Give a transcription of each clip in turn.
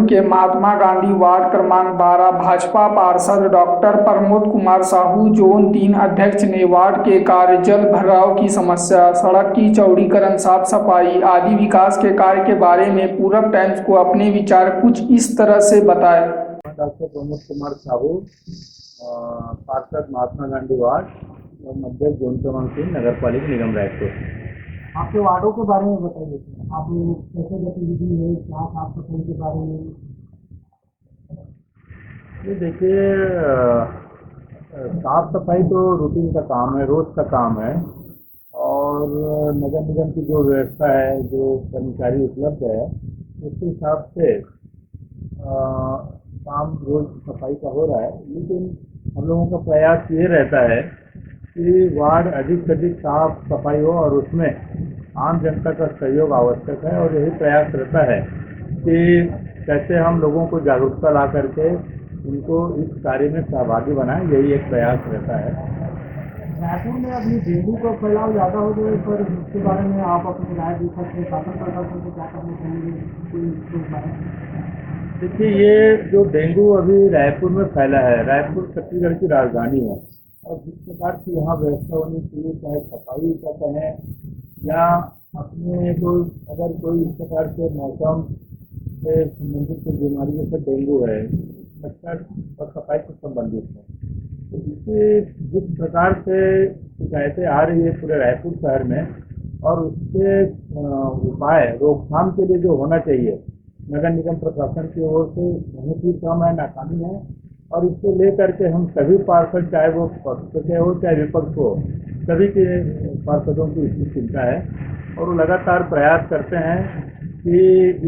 के महात्मा गांधी वार्ड क्रमांक 12 भाजपा पार्षद डॉक्टर प्रमोद कुमार साहू जोन 3 अध्यक्ष ने वार्ड के कार्य, जल भराव की समस्या, सड़क की चौड़ीकरण, साफ सफाई आदि विकास के कार्य के बारे में पूरब टाइम्स को अपने विचार कुछ इस तरह से बताए। डॉक्टर प्रमोद कुमार साहू, पार्षद महात्मा गांधी वार्ड और मध्य जोन क्रमांक 3 नगर पालिका निगम रायपुर। आपके वार्डों के बारे में बताइए, आप कैसे गतिविधि है, क्या साफ सफाई के बारे में? ये देखिए, साफ सफाई तो रूटीन का काम है, रोज का काम है। और नगर निगम की जो व्यवस्था है, जो कर्मचारी उपलब्ध है, उसके हिसाब से काम रोज सफाई का हो रहा है। लेकिन हम लोगों का प्रयास ये रहता है कि वार्ड अधिक से अधिक साफ सफाई हो और उसमें आम जनता का सहयोग आवश्यक है। और यही प्रयास रहता है कि कैसे हम लोगों को जागरूकता ला करके उनको इस कार्य में सहभागी बनाएं, यही एक प्रयास रहता है। रायपुर में अभी डेंगू का फैलाव ज़्यादा हो गया है, पर इसके बारे में आप अपनी राय दे सकते हैं। शासन प्रशासन को क्या करना चाहेंगे? देखिए, ये जो डेंगू अभी रायपुर में फैला है, रायपुर छत्तीसगढ़ की राजधानी है और जिस प्रकार की यहाँ व्यवस्था होनी चाहिए, चाहे सफाई का कहें या अपने को अगर कोई इस प्रकार से मौसम से संबंधित कोई बीमारी जैसे डेंगू है, मच्छर और सफाई से संबंधित है, तो इससे जिस प्रकार से शिकायतें आ रही है पूरे रायपुर शहर में, और उसके उपाय रोकथाम के लिए जो होना चाहिए नगर निगम प्रशासन की ओर से बहुत ही कम है, नाकामी है। और इसको लेकर के हम सभी पार्षद, चाहे वो पक्ष के हो चाहे विपक्ष हो, सभी के पार्षदों की इसकी चिंता है और वो लगातार प्रयास करते हैं कि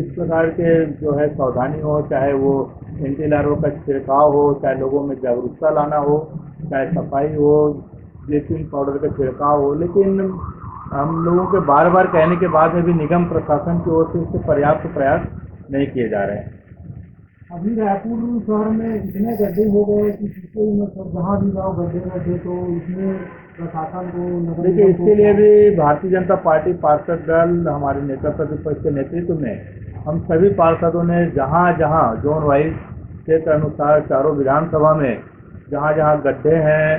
इस प्रकार के जो है सावधानी हो, चाहे वो एंटीलार्वा का छिड़काव हो, चाहे लोगों में जागरूकता लाना हो, चाहे सफाई हो, ब्लीचिंग पाउडर का छिड़काव हो। लेकिन हम लोगों के बार बार कहने के बाद में भी निगम प्रशासन की ओर से इससे पर्याप्त प्रयास नहीं किए जा रहे हैं। अभी रायपुर शहर में इतने गड्ढे हो गए कि जहाँ भी जाओ गड्ढे, तो इसमें प्रशासन को देखिए, इसके लिए भी भारतीय जनता पार्टी पार्षद दल, हमारे नेता प्रतिपक्ष के नेतृत्व में हम सभी पार्षदों ने जहाँ जहाँ जोन वाइज क्षेत्र अनुसार चारों विधानसभा में जहाँ जहाँ गड्ढे हैं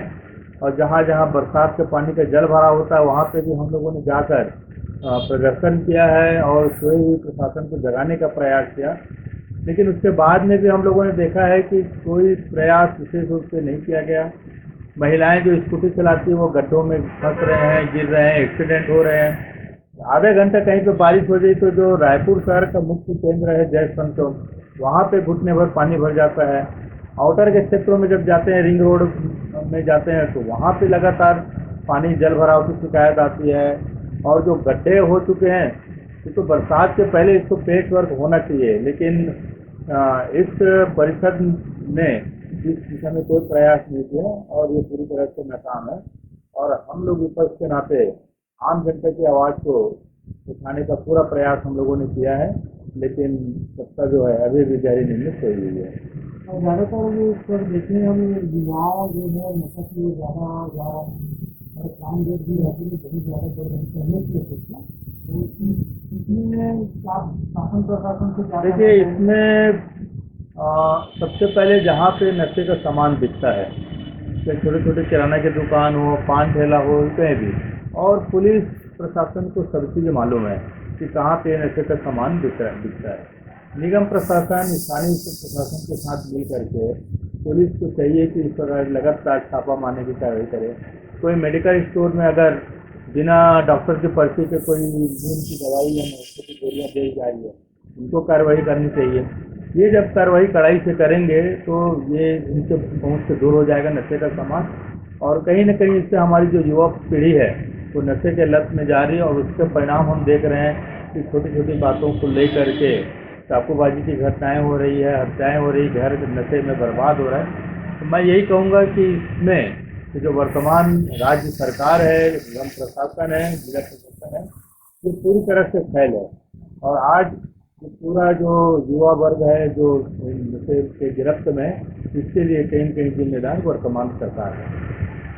और जहाँ जहाँ बरसात के पानी का जल भरा होता है, वहाँ पे भी हम लोगों ने जाकर प्रदर्शन किया है और सोए हुए प्रशासन को जगाने का प्रयास किया। लेकिन उसके बाद में भी हम लोगों ने देखा है कि कोई प्रयास विशेष रूप से नहीं किया गया। महिलाएं जो स्कूटी चलाती हैं वो गड्ढों में फंस रहे हैं, गिर रहे हैं, एक्सीडेंट हो रहे हैं। आधे घंटे कहीं पे बारिश हो जाए तो जो रायपुर शहर का मुख्य केंद्र है जयस्तंभ चौक, वहाँ पे घुटने भर पानी भर जाता है। आउटर के क्षेत्रों में जब जाते हैं, रिंग रोड में जाते हैं, तो वहाँ पे लगातार पानी जल भराव की शिकायत आती है। और जो गड्ढे हो चुके हैं तो बरसात से पहले इसको पेच वर्क होना चाहिए, लेकिन इस परिषद ने इस दिशा में कोई प्रयास नहीं किया और ये पूरी तरह से नाकाम है। और हम लोग विपक्ष के नाते आम जनता की आवाज़ को उठाने का पूरा प्रयास हम लोगों ने किया है, लेकिन सत्ता जो है अभी भी गहरी नींद में सोई हुई है। ज़्यादातर देखिए हम युवाओं जो है नशा की ज़्यादा और क्राइम रेट भी बहुत ज़्यादा बढ़ रही है पहले की अपेक्षा। तो इसमें शासन प्रशासन से क्या? देखिए, इसमें सबसे पहले जहाँ पे नशे का सामान बिकता है, चाहे छोटे छोटे किराना की दुकान हो, पान ठेला हो, कहीं भी, और पुलिस प्रशासन को सब चीज़ें मालूम है कि कहाँ पे नशे का सामान बिकता है। निगम प्रशासन स्थानीय प्रशासन के साथ मिल करके पुलिस को चाहिए कि इस पर लगातार छापा मारने की कार्रवाई करे। कोई मेडिकल स्टोर में अगर बिना डॉक्टर की पर्ची के कोई नींद की दवाई या नशे की गोलियाँ दी जा रही है, उनको कार्रवाई करनी चाहिए। ये जब कार्रवाई कड़ाई से करेंगे तो ये इनके पहुँच से दूर हो जाएगा नशे का सामान, और कहीं ना कहीं इससे हमारी जो युवा पीढ़ी है वो नशे के लत में जा रही है। और उसके परिणाम हम देख रहे हैं कि छोटी छोटी बातों को ले करके चाकूबाजी की घटनाएं हो रही है, हत्याएं हो रही, घर नशे में बर्बाद हो रहा है। तो मैं यही कहूँगा कि इसमें जो वर्तमान राज्य सरकार है, निगम प्रशासन है, जिला प्रशासन है, ये पूरी तरह से फैल है। और आज पूरा जो युवा वर्ग है जो नशे के गिरफ्त में, इसके लिए कहीं न कहीं जिम्मेदार वर्तमान सरकार है।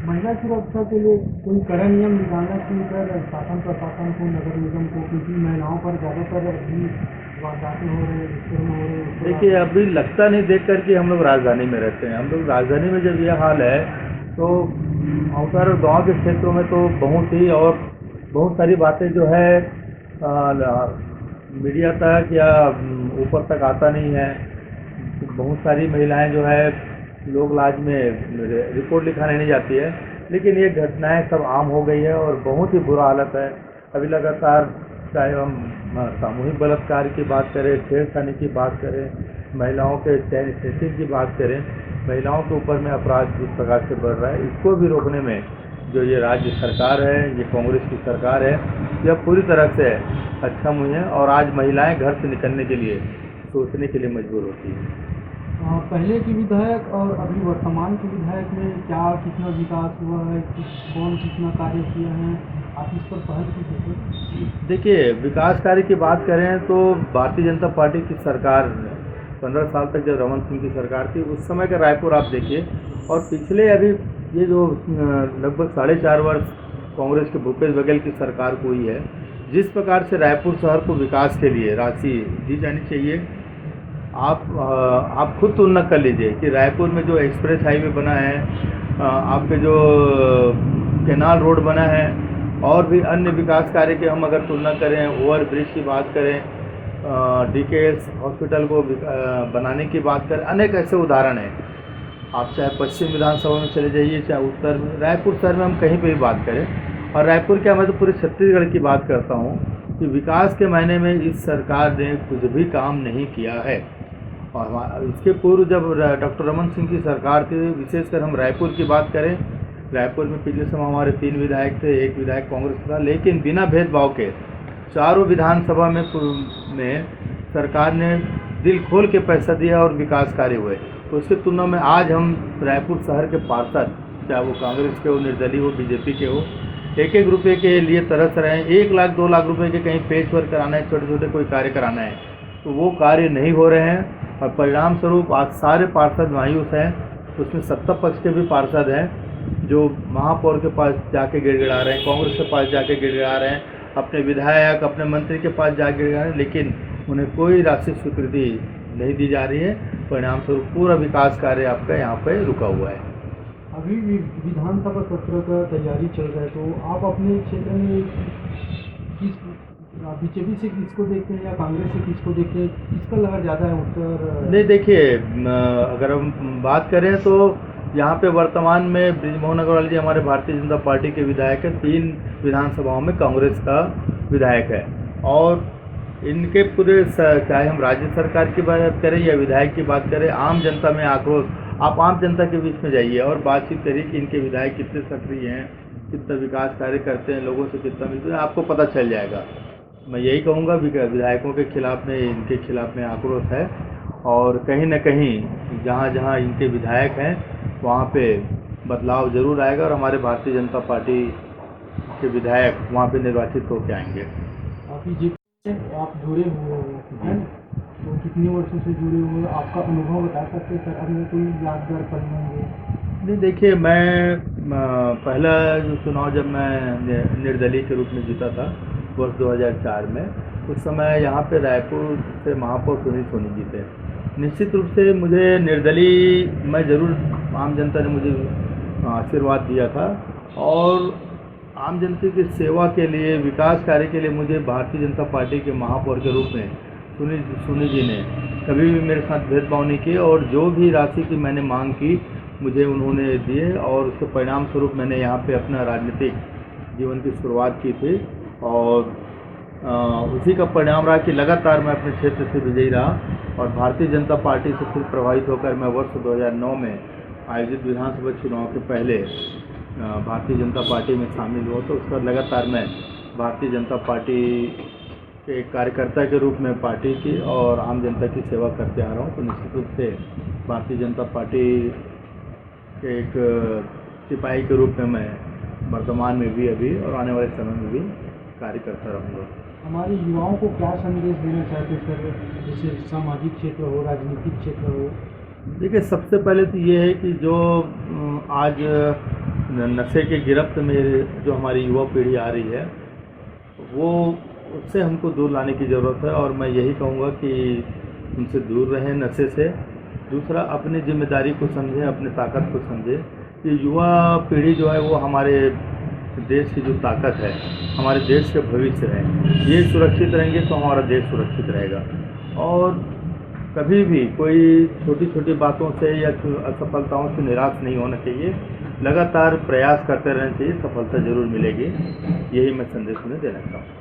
महिला सुरक्षा के लिए कोई कड़ा नियम निकालना चाहिए सर शासन प्रशासन को, नगर निगम को, क्योंकि महिलाओं पर ज़्यादातर अभी वारदातें हो रही है, दुष्कर्म हो रहे हैं, उसके देखिए, बाद अभी लगता नहीं देख कर कि हम लोग राजधानी में रहते हैं। हम लोग राजधानी में जब यह हाल है तो आउटर और गांव के क्षेत्रों में तो बहुत सारी बातें जो है मीडिया तक या ऊपर तक आता नहीं है। बहुत सारी महिलाएं जो है लोग लाज में रिपोर्ट लिखाने नहीं जाती है, लेकिन ये घटनाएं सब आम हो गई है और बहुत ही बुरा हालत है। अभी लगातार चाहे हम सामूहिक बलात्कार की बात करें, छेड़खानी की बात करें, महिलाओं के चैन स्नैचिंग की बात करें, महिलाओं के ऊपर में अपराध जिस प्रकार से बढ़ रहा है, इसको भी रोकने में जो ये राज्य सरकार है, ये कांग्रेस की सरकार है, यह पूरी तरह से सक्षम हुई है और आज महिलाएं घर से निकलने के लिए सोचने के लिए मजबूर होती है। पहले के विधायक और अभी वर्तमान के विधायक में क्या कितना विकास हुआ है, कौन कितना कार्य किया है, आप इस पर पहल कीजिए। देखिए, विकास कार्य की बात करें तो भारतीय जनता पार्टी की सरकार 15 साल तक जब रमन सिंह की सरकार थी, उस समय का रायपुर आप देखिए, और पिछले अभी ये जो लगभग 4.5 वर्ष कांग्रेस के भूपेश बघेल की सरकार को हुई है, जिस प्रकार से रायपुर शहर को विकास के लिए राशि दी जानी चाहिए, आप खुद तुलना कर लीजिए कि रायपुर में जो एक्सप्रेस हाईवे बना है, आपके जो कैनाल रोड बना है, और भी अन्य विकास कार्य की हम अगर तुलना करें, ओवर ब्रिज की बात करें, डीकेएस हॉस्पिटल को बनाने की बात करें, अनेक ऐसे उदाहरण हैं। आप चाहे पश्चिम विधानसभा में चले जाइए, चाहे उत्तर में, रायपुर शहर में हम कहीं पे भी बात करें, और रायपुर क्या, मैं तो पूरे छत्तीसगढ़ की बात करता हूँ कि विकास के मायने में इस सरकार ने कुछ भी काम नहीं किया है। और इसके पूर्व जब डॉक्टर रमन सिंह की सरकार थी, विशेषकर हम रायपुर की बात करें, रायपुर में पिछले समय हमारे 3 विधायक थे, 1 विधायक कांग्रेस का था, लेकिन बिना भेदभाव के चारों विधानसभा में सरकार ने दिल खोल के पैसा दिया और विकास कार्य हुए। तो उसकी तुलना में आज हम रायपुर शहर के पार्षद, चाहे वो कांग्रेस के हो, निर्दलीय हो, बीजेपी के हो, 1-1 रुपये के लिए तरस रहे हैं। 1 लाख 2 लाख रुपए के कहीं पेच वर्क कराना है, छोटे छोटे कोई कार्य कराना है, तो वो कार्य नहीं हो रहे हैं, और परिणाम स्वरूप आज सारे पार्षद मायूस हैं। उसमें सत्ता पक्ष के भी पार्षद हैं जो महापौर के पास जाके गिड़गिड़ा रहे हैं, कांग्रेस के पास जाके गिड़गिड़ा रहे हैं, अपने विधायक, अपने मंत्री के पास जाके गिड़गिड़ा रहे हैं, लेकिन उन्हें कोई राशि स्वीकृति नहीं दी जा रही है। परिणाम स्वरूप पूरा विकास कार्य आपका यहाँ पे रुका हुआ है। अभी विधानसभा सत्र का तैयारी चल रहा है, तो आप अपने क्षेत्र में बीजेपी से किसको देखते हैं या कांग्रेस से किसको देखते हैं, किसका लहर ज़्यादा है उत्तर? नहीं, देखिए, अगर हम बात करें तो यहाँ पे वर्तमान में बृजमोहन अग्रवाल जी हमारे भारतीय जनता पार्टी के विधायक हैं, 3 विधानसभाओं में कांग्रेस का विधायक है, और इनके पूरे चाहे हम राज्य सरकार की बात करें या विधायक की बात करें, आम जनता में आक्रोश, आप आम जनता के बीच में जाइए और बातचीत करिए कि इनके विधायक कितने सक्रिय हैं, कितना विकास कार्य करते हैं, लोगों से कितना मिलते हैं, आपको पता चल जाएगा। मैं यही कहूँगा, विधायकों के खिलाफ में, इनके खिलाफ में आक्रोश है, और कहीं न कहीं जहाँ जहाँ इनके विधायक हैं वहाँ पे बदलाव ज़रूर आएगा, और हमारे भारतीय जनता पार्टी के विधायक वहाँ पे निर्वाचित होकर आएंगे। बीजेपी से आप जुड़े हुए हैं, तो कितने वर्षों से जुड़े हुए, आपका अनुभव बता सकते हैं सर? अभी कोई यादगार पल होंगे? नहीं, देखिए, मैं पहला जो चुनाव जब मैं निर्दलीय के रूप में जीता था वर्ष 2004 में, उस समय यहाँ पे रायपुर से महापौर सुनील सोनी जी थे। निश्चित रूप से मुझे निर्दलीय मैं ज़रूर, आम जनता ने मुझे आशीर्वाद दिया था, और आम जनता की सेवा के लिए, विकास कार्य के लिए मुझे भारतीय जनता पार्टी के महापौर के रूप में सोनी जी ने कभी भी मेरे साथ भेदभाव नहीं किए, और जो भी राशि की मैंने मांग की मुझे उन्होंने दिए, और उसके परिणाम स्वरूप मैंने यहाँ पे अपना राजनीतिक जीवन की शुरुआत की थी, और उसी का परिणाम रहा कि लगातार मैं अपने क्षेत्र से विजयी रहा, और भारतीय जनता पार्टी से फिर प्रभावित होकर मैं वर्ष 2009 में आयोजित विधानसभा चुनाव के पहले भारतीय जनता पार्टी में शामिल हुआ। तो उसका लगातार मैं भारतीय जनता पार्टी के एक कार्यकर्ता के रूप में पार्टी की और आम जनता की सेवा करते आ रहा हूँ। तो निश्चित रूप से भारतीय जनता पार्टी के एक सिपाही के रूप में मैं वर्तमान में भी अभी और आने वाले समय में भी कार्य करता रहूँगा। हमारे युवाओं को क्या संदेश देना चाहते हैं सर, जैसे सामाजिक क्षेत्र हो, राजनीतिक क्षेत्र हो? देखिए, सबसे पहले तो ये है कि जो आज नशे के गिरफ्त में जो हमारी युवा पीढ़ी आ रही है, वो उससे हमको दूर लाने की ज़रूरत है और मैं यही कहूँगा कि उनसे दूर रहें नशे से। दूसरा, अपनी जिम्मेदारी को समझें, अपनी ताकत को समझें कि युवा पीढ़ी जो है वो हमारे देश की जो ताकत है, हमारे देश के भविष्य है। ये सुरक्षित रहेंगे तो हमारा देश सुरक्षित रहेगा। और कभी भी कोई छोटी छोटी बातों से या असफलताओं से निराश नहीं होना चाहिए। लगातार प्रयास करते रहना चाहिए, सफलता ज़रूर मिलेगी। यही मैं संदेश उन्हें देना चाहूँगा।